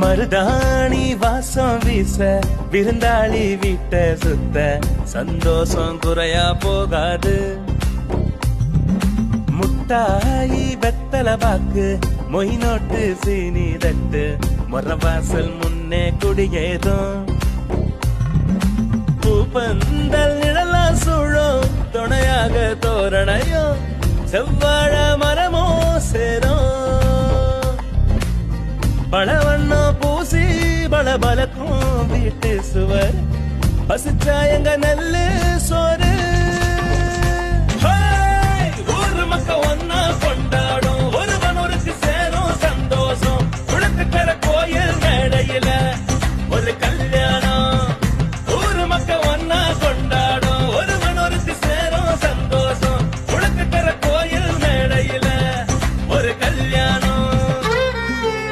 மருதாணி வாசம் வீச விருந்தாளி வீட்ட சுத்த சந்தோஷம் குறையா போகாது. முட்டாயி வெத்தல பாக்கு மொய் நோட்டு சீனி தட்டு மொரவாசல் முன்னே குடியேதும். பூப்பந்தல் நிழலா சூழும் துணையாக தோரணையும் செவ்வாழ மரமோ சேரும். பழவண்ணம் பூசி பலபலக்கும் வீட்டு சுவர் பசிச்சா எங்க நெல்லு சோறு. ஊர் மக்க ஒன்னா கொண்டாடும்